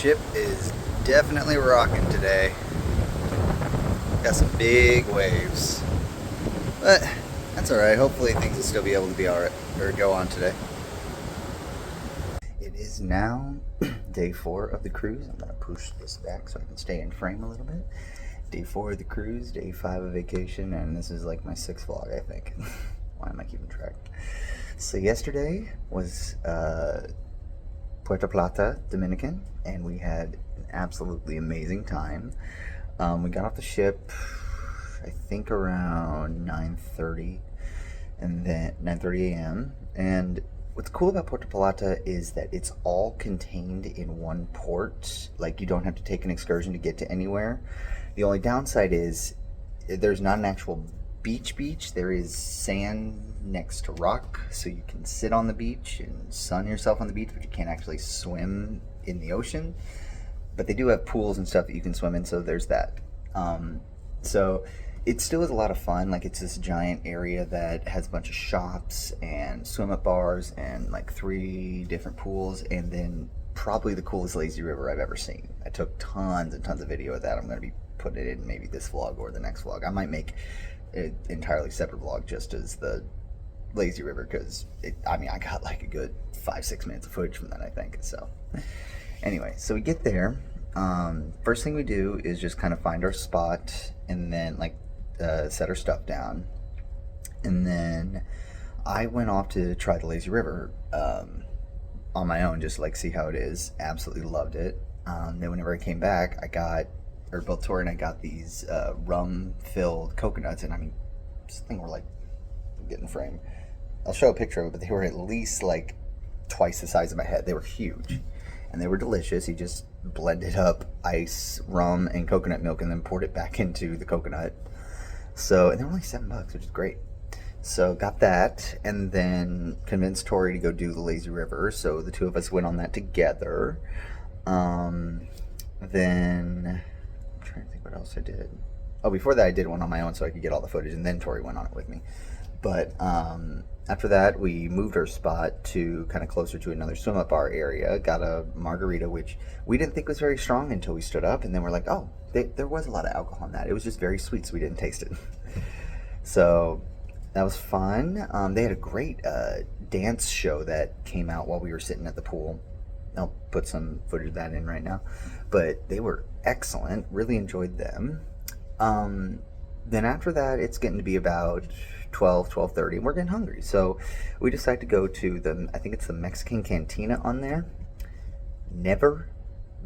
ship is definitely rocking today. Got some big waves. But that's alright. Hopefully things will still be able to be alright or go on today. It is now day 4 of the cruise. I'm gonna push this back so I can stay in frame a little bit. Day 4 of the cruise, day 5 of vacation, and this is like my 6th vlog, I think. Why am I keeping track? So yesterday was Puerto Plata, Dominican, and we had an absolutely amazing time. We got off the ship, I think around 9:30, and then 9:30 a.m. And what's cool about Puerto Plata is that it's all contained in one port. Like, you don't have to take an excursion to get to anywhere. The only downside is there's not an actual beach. There is sand next to rock, so you can sit on the beach and sun yourself on the beach, but you can't actually swim in the ocean. But they do have pools and stuff that you can swim in, so there's that. So it still is a lot of fun. Like, it's this giant area that has a bunch of shops and swim-up bars and like 3 different pools, and then probably the coolest lazy river I've ever seen. I took tons and tons of video of that. I'm going to be putting it in maybe this vlog or the next vlog. I might make an entirely separate vlog just as the lazy river, because I got like a good 5-6 minutes of footage from that, I think. So anyway, so we get there. First thing we do is just kind of find our spot and then like set our stuff down, and then I went off to try the lazy river on my own, just like see how it is. Absolutely loved it. Then whenever I came back, both Tori and I got these rum-filled coconuts, and I mean, this thing were like, getting frame. I'll show a picture of it, but they were at least like twice the size of my head. They were huge, and they were delicious. You just blended up ice, rum, and coconut milk, and then poured it back into the coconut. So, and they were only $7, which is great. So got that, and then convinced Tori to go do the lazy river. So the two of us went on that together. Then I'm trying to think what else I did. Oh, before that I did one on my own so I could get all the footage, and then Tori went on it with me. But after that, we moved our spot to kind of closer to another swim-up bar area. Got a margarita, which we didn't think was very strong until we stood up, and then we're like, oh, there was a lot of alcohol in that. It was just very sweet, so we didn't taste it. So that was fun. They had a great dance show that came out while we were sitting at the pool. I'll put some footage of that in right now. But they were excellent. Really enjoyed them. Then after that, it's getting to be about 12:30, and we're getting hungry. So we decided to go to I think it's the Mexican Cantina on there. Never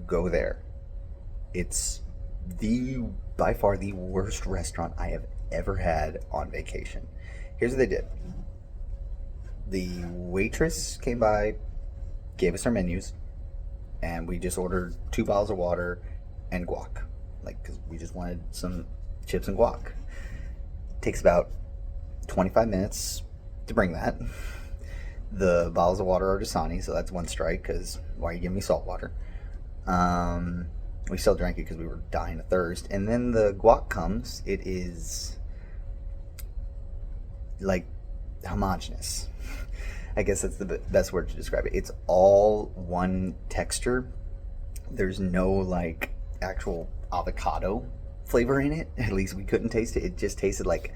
go there. It's by far the worst restaurant I have ever had on vacation. Here's what they did. The waitress came by, gave us our menus, and we just ordered 2 bottles of water and guac. Like, because we just wanted some chips and guac. Takes about 25 minutes to bring that. The bottles of water are Dasani, so that's 1 strike, because why are you giving me salt water? We still drank it because we were dying of thirst. And then the guac comes. It is like homogenous. I guess that's the best word to describe it. It's all one texture. There's no like actual avocado flavor in it. At least we couldn't taste it. It just tasted like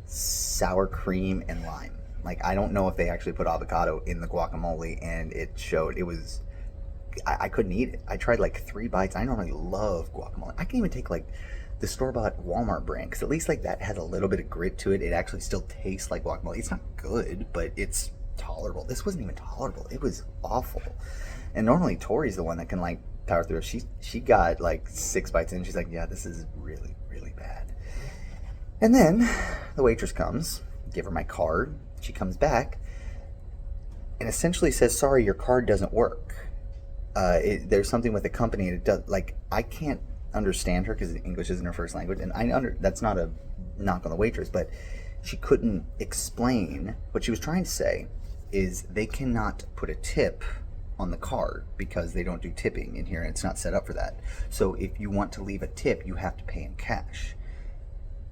sour cream and lime. Like, I don't know if they actually put avocado in the guacamole, and it showed. It was, I couldn't eat it. I tried like 3 bites. I normally love guacamole. I can even take like the store-bought Walmart brand, because at least like that has a little bit of grit to it. It actually still tastes like guacamole. It's not good, but it's tolerable. This wasn't even tolerable. It was awful. And normally Tori's the one that can like power through. She got like 6 bites in. She's like, yeah, this is really, really bad. And then the waitress comes, give her my card. She comes back and essentially says, sorry, your card doesn't work. There's something with the company, and it does, like, I can't understand her because English isn't her first language, and that's not a knock on the waitress, but she couldn't explain what she was trying to say. Is they cannot put a tip on the card because they don't do tipping in here, and it's not set up for that. So if you want to leave a tip, you have to pay in cash.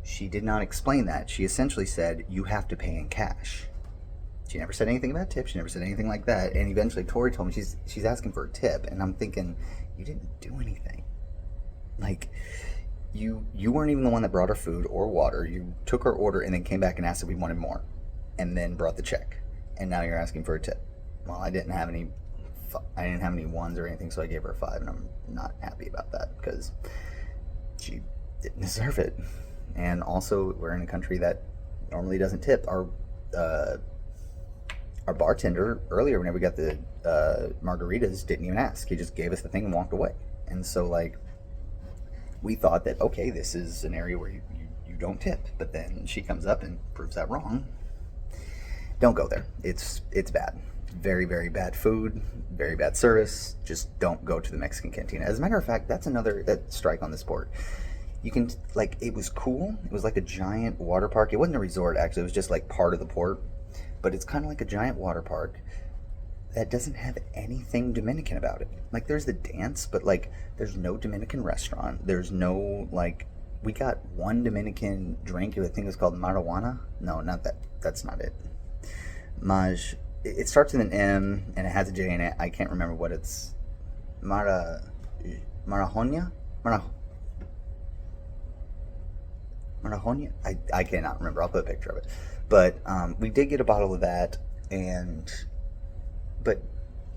She did not explain that. She essentially said, you have to pay in cash. She never said anything about tips. She never said anything like that. And eventually Tori told me she's asking for a tip. And I'm thinking, you didn't do anything. Like, you weren't even the one that brought her food or water. You took her order and then came back and asked if we wanted more. And then brought the check. And now you're asking for a tip. Well, I didn't have any ones or anything, so I gave her a 5. And I'm not happy about that because she didn't deserve it. And also, we're in a country that normally doesn't tip. Our bartender earlier, whenever we got the margaritas, didn't even ask. He just gave us the thing and walked away. And so, like, we thought that, okay, this is an area where you don't tip. But then she comes up and proves that wrong. Don't go there. It's bad. Very, very bad food, very bad service. Just don't go to the Mexican cantina. As a matter of fact, that's another strike on this port. You can, like, it was cool. It was like a giant water park. It wasn't a resort, actually. It was just like part of the port. But it's kind of like a giant water park that doesn't have anything Dominican about it. Like, there's the dance, but, like, there's no Dominican restaurant. There's no, like, we got one Dominican drink. I think it was called marijuana. No, not that. That's not it. Maj. It starts with an M, and it has a J in it. I can't remember what it's. Marajonia? Marajonia? I cannot remember. I'll put a picture of it. But we did get a bottle of that, but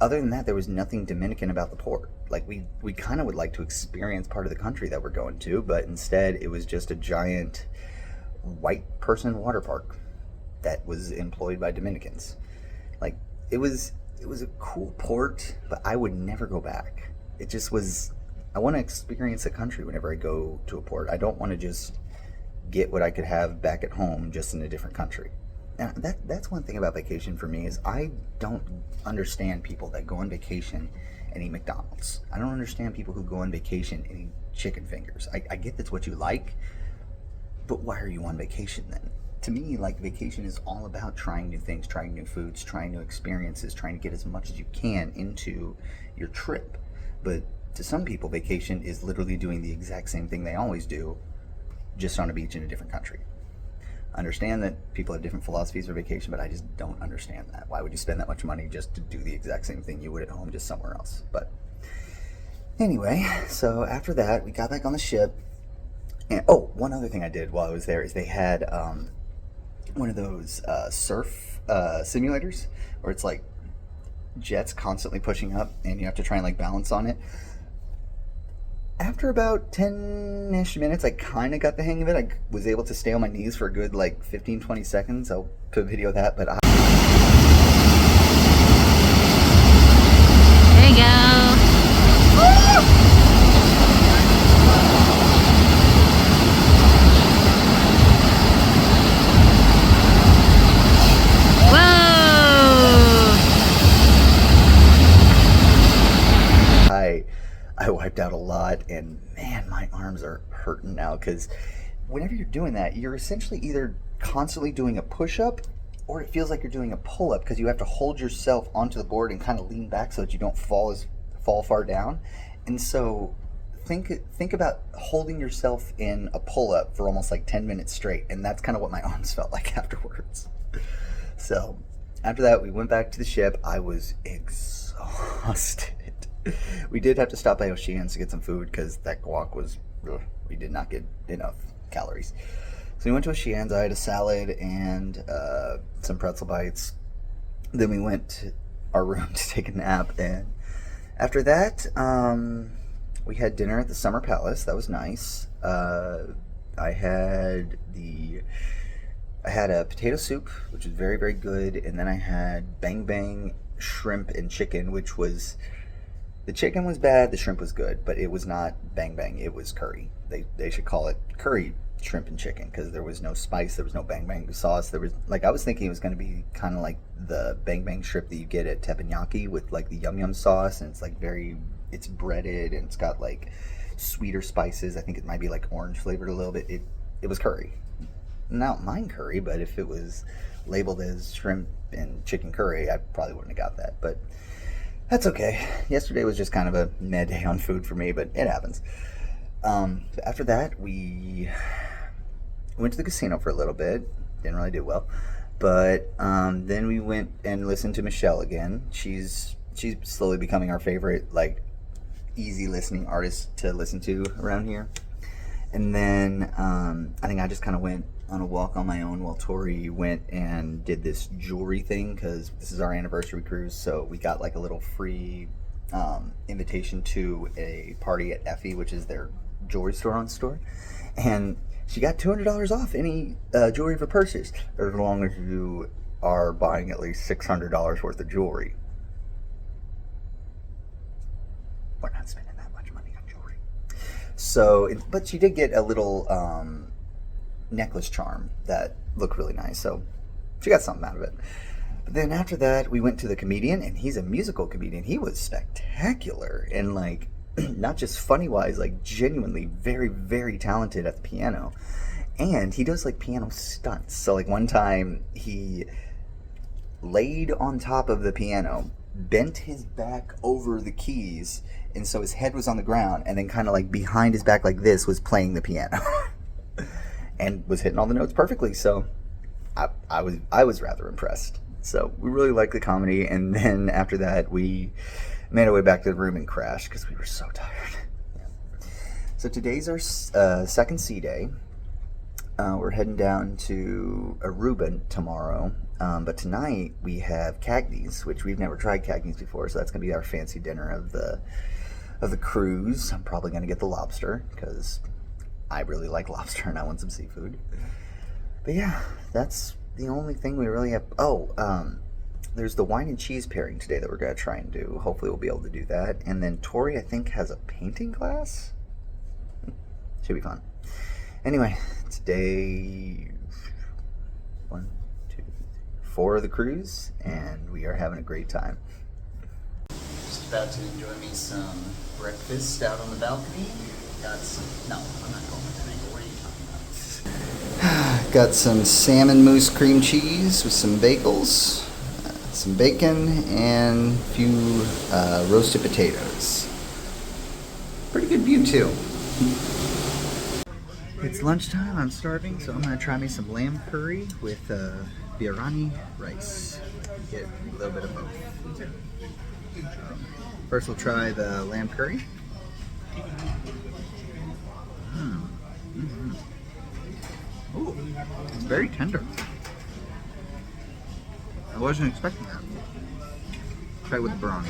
other than that, there was nothing Dominican about the port. Like, we kind of would like to experience part of the country that we're going to, but instead it was just a giant white person water park that was employed by Dominicans. Like, it was a cool port, but I would never go back. It just was, I want to experience the country whenever I go to a port. I don't want to just get what I could have back at home just in a different country. Now, that's one thing about vacation for me is I don't understand people that go on vacation and eat McDonald's. I don't understand people who go on vacation and eat chicken fingers. I get that's what you like, but why are you on vacation then? To me, like, vacation is all about trying new things, trying new foods, trying new experiences, trying to get as much as you can into your trip. But to some people, vacation is literally doing the exact same thing they always do, just on a beach in a different country. I understand that people have different philosophies for vacation, but I just don't understand that. Why would you spend that much money just to do the exact same thing you would at home, just somewhere else? But anyway, so after that, we got back on the ship. And one other thing I did while I was there is they had one of those surf simulators where it's like jets constantly pushing up and you have to try and like balance on it. After about 10-ish minutes, I kind of got the hang of it. I was able to stay on my knees for a good like 15-20 seconds. I'll put a video of that, but there you go. Woo! I wiped out a lot, and man, my arms are hurting now because whenever you're doing that, you're essentially either constantly doing a push-up or it feels like you're doing a pull-up because you have to hold yourself onto the board and kind of lean back so that you don't fall far down. And so think about holding yourself in a pull-up for almost like 10 minutes straight, and that's kind of what my arms felt like afterwards. So after that, we went back to the ship. I was exhausted. We did have to stop by Oceans to get some food because that guac was, we did not get enough calories. So we went to Oceans. I had a salad and some pretzel bites. Then we went to our room to take a nap. And after that, we had dinner at the Summer Palace. That was nice. I had a potato soup, which was very, very good. And then I had bang bang shrimp and chicken, which was... The chicken was bad, the shrimp was good, but it was not bang bang, it was curry. They should call it curry shrimp and chicken because there was no spice, there was no bang bang sauce. There was, like, I was thinking it was going to be kind of like the bang bang shrimp that you get at teppanyaki with like the yum yum sauce, and it's like it's breaded and it's got like sweeter spices. I think it might be like orange flavored a little bit. It was curry. Not mine curry, but if it was labeled as shrimp and chicken curry, I probably wouldn't have got that, but that's okay. Yesterday was just kind of a meh day on food for me, but it happens. After that, we went to the casino for a little bit. Didn't really do well. But then we went and listened to Michelle again. She's slowly becoming our favorite, like, easy listening artist to listen to around here. And then I think I just kind of went on a walk on my own while Tori went and did this jewelry thing, because this is our anniversary cruise, so we got like a little free invitation to a party at Effie, which is their jewelry store on store. And she got $200 off any jewelry for purchase, as long as you are buying at least $600 worth of jewelry. We're not spending that much money on jewelry. So, but she did get a little necklace charm that looked really nice, so she got something out of it. But then after that, we went to the comedian, and he's a musical comedian. He was spectacular, and like, not just funny wise, like genuinely very, very talented at the piano. And he does like piano stunts. So like one time he laid on top of the piano, bent his back over the keys, and so his head was on the ground, and then kind of like behind his back like this was playing the piano. And was hitting all the notes perfectly. So I was rather impressed. So we really liked the comedy, and then after that we made our way back to the room and crashed because we were so tired. So today's our second sea day. We're heading down to Aruba tomorrow, but tonight we have Cagney's, which we've never tried Cagney's before, so that's going to be our fancy dinner of the cruise. I'm probably going to get the lobster because I really like lobster and I want some seafood. But yeah, that's the only thing we really have. There's the wine and cheese pairing today that we're going to try and do. Hopefully we'll be able to do that. And then Tori, I think, has a painting class. Should be fun. Anyway, it's day 1, 2, 4 of the cruise, and we are having a great time. Just about to enjoy me some breakfast out on the balcony. No, I'm not going with an angle. What are you talking about? Got some salmon mousse cream cheese with some bagels, some bacon, and a few roasted potatoes. Pretty good view too. It's lunchtime, I'm starving, so I'm going to try me some lamb curry with biryani rice. Get a little bit of both. First we'll try the lamb curry. Ooh, it's very tender. I wasn't expecting that. Try it with the biryani.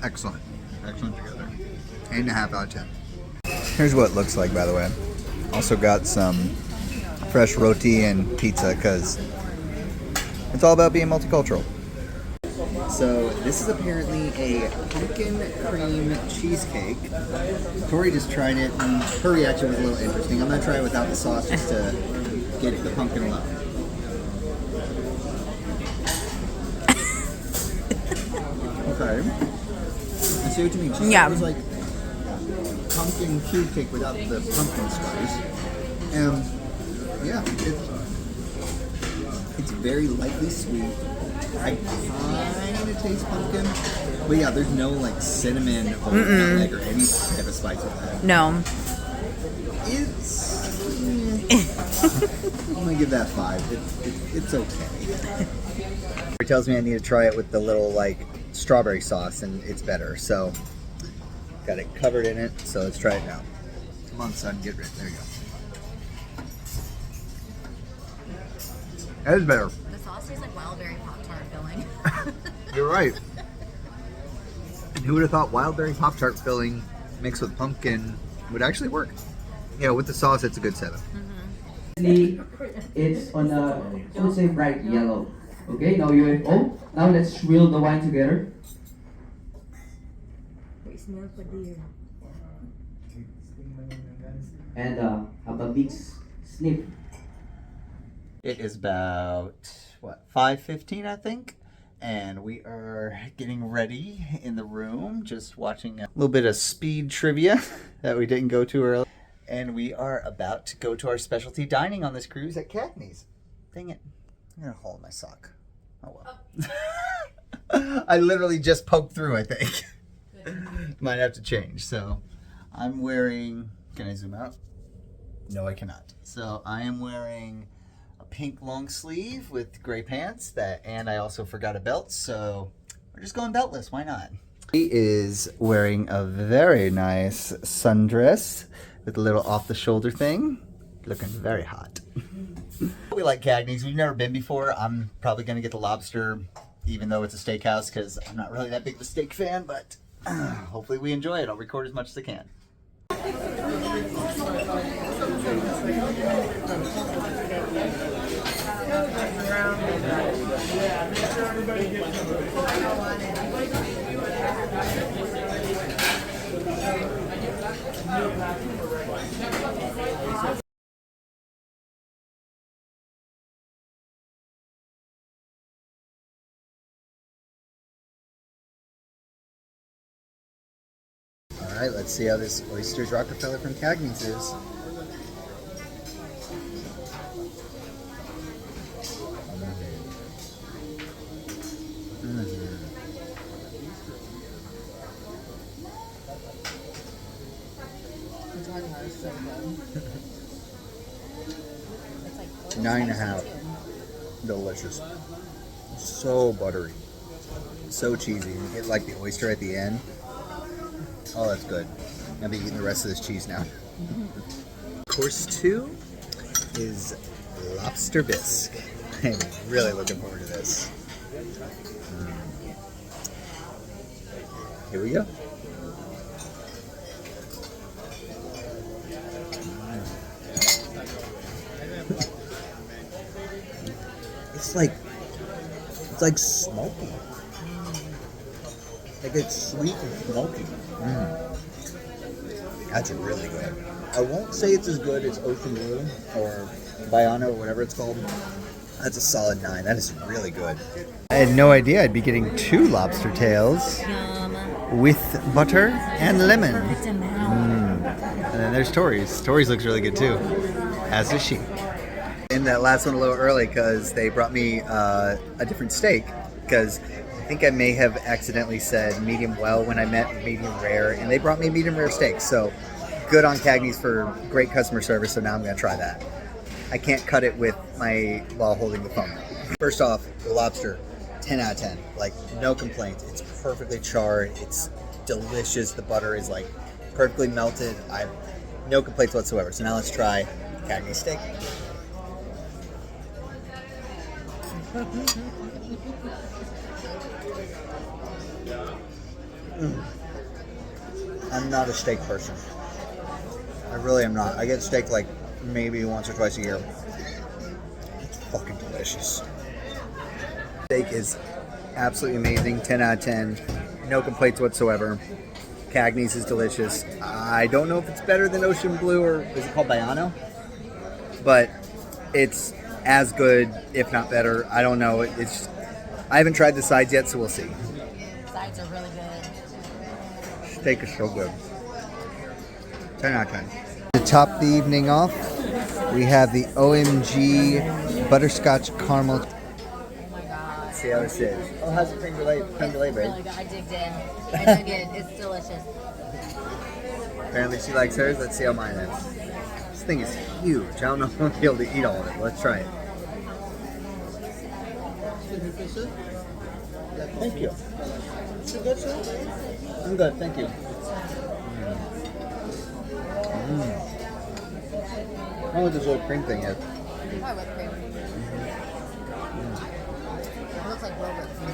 Excellent. Excellent together. 8.5 out of 10. Here's what it looks like, by the way. Also got some fresh roti and pizza, because it's all about being multicultural. So this is apparently a pumpkin cream cheesecake. Tori just tried it, and her reaction was a little interesting. I'm going to try it without the sauce just to get the pumpkin alone. Okay. I see what you mean. She said it was like pumpkin cube cake without the pumpkin spice. And yeah, it's very lightly sweet. I kind of taste pumpkin, but yeah, there's no like cinnamon or nutmeg or any type of spice with that. No. I'm gonna give that 5. It's okay. He tells me I need to try it with the little like strawberry sauce, and it's better. So got it covered in it. So let's try it now. Come on, son, get rid. There you go. That is better. The sauce tastes like wild berry Pop-Tart filling. You're right. And who would have thought wild berry Pop-Tart filling mixed with pumpkin would actually work? Yeah, with the sauce, it's a good setup. It's on a, let's say, bright yellow. Okay, now UFO. Now let's swirl the wine together. And have a big sniff. It is about, 5:15, I think? And we are getting ready in the room, just watching a little bit of speed trivia that we didn't go to earlier. And we are about to go to our specialty dining on this cruise at Cagney's. Dang it. I'm going to hold my sock. Oh well. I literally just poked through, I think. Might have to change. So I'm wearing, can I zoom out? No, I cannot. So I am wearing a pink long sleeve with gray pants and I also forgot a belt, so we're just going beltless, why not? He is wearing a very nice sundress with a little off the shoulder thing, looking very hot. We like Cagney's. We've never been before. I'm probably gonna get the lobster, even though it's a steakhouse, because I'm not really that big of a steak fan, but hopefully we enjoy it. I'll record as much as I can. All right, let's see how this Oysters Rockefeller from Cagney's is. It's like 9.5. Delicious. So buttery. So cheesy. You get like the oyster at the end. Oh, that's good. I'll be eating the rest of this cheese now. Course 2 is lobster bisque. I'm really looking forward to this. Here we go. It's like smoky. Like it's sweet and smoky. That's really good. I won't say it's as good as Ocean Blue or Bayano or whatever it's called. That's a solid 9. That is really good. I had no idea I'd be getting 2 lobster tails with butter and lemon. And then there's Tori's. Tori's looks really good too, as does she. In that last one a little early because they brought me a different steak because I think I may have accidentally said medium well when I meant medium rare, and they brought me a medium rare steak. So good on Cagney's for great customer service. So now I'm gonna try that. I can't cut it with while holding the phone. First off, the lobster, 10 out of 10. Like no complaints. It's perfectly charred. It's delicious. The butter is like perfectly melted. I have no complaints whatsoever. So now let's try Cagney steak. I'm not a steak person. I really am not. I get steak like maybe once or twice a year. It's fucking delicious. Steak is absolutely amazing. 10 out of 10. No complaints whatsoever. Cagney's is delicious. I don't know if it's better than Ocean Blue or is it called Bayano? But it's as good, if not better. I don't know. I haven't tried the sides yet, so we'll see. Sides are really good. Steak is so good. 10 out of 10. To top the evening off, we have the OMG Butterscotch Caramel. Oh my god. Let's see how this is. Oh, how's the creme brulee, babe? Really good. I digged in. I dug in. It's delicious. Apparently she likes hers. Let's see how mine is. This thing is huge. I don't know if I'll be able to eat all of it. Let's try it. Thank you. I'm good, thank you. I don't know what this little cream thing is. Probably whipped cream. It looks like Wilbur from the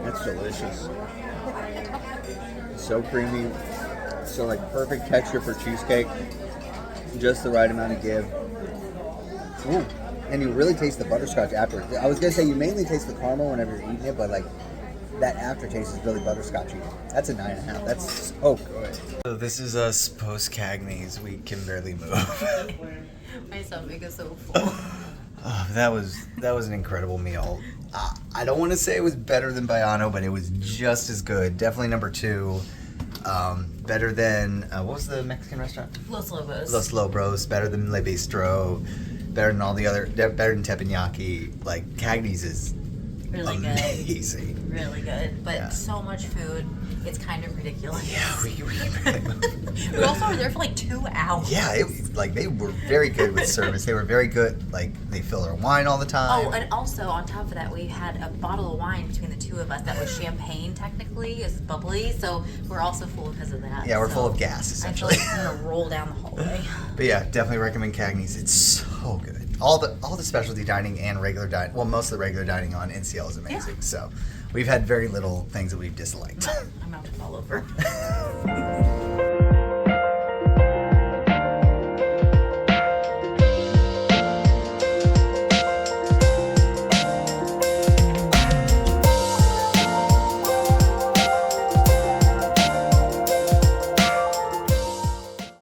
That's delicious. So creamy. So like perfect texture for cheesecake. Just the right amount of give. Ooh. And you really taste the butterscotch after. I was gonna say you mainly taste the caramel whenever you're eating it, but like that aftertaste is really butterscotchy. That's a 9.5. That's so good. So this is us post Cagney's. We can barely move. My stomach is so full. Oh, that was an incredible meal. I don't want to say it was better than Bayano, but it was just as good. Definitely number 2. Better than what was the Mexican restaurant? Los Lobos. Los Lobos. Better than Le Bistro. Better than all the other. Better than teppanyaki. Like Cagney's is Really good. amazing. Really good, but Yeah. so much food. It's kind of ridiculous. Yeah, We also were there for like 2 hours. yeah, they were very good with service. They were very good. Like they fill our wine all the time. Oh, and also on top of that, we had a bottle of wine between the two of us that was champagne technically. It's bubbly, so we're also full because of that. Yeah, we're so full of gas I feel essentially. like I'm gonna roll down the hallway. But yeah, definitely recommend Cagney's. It's so good. All the specialty dining and regular dining. Well, most of the regular dining on NCL is amazing. Yeah. So we've had very little things that we've disliked. I'm about to fall over.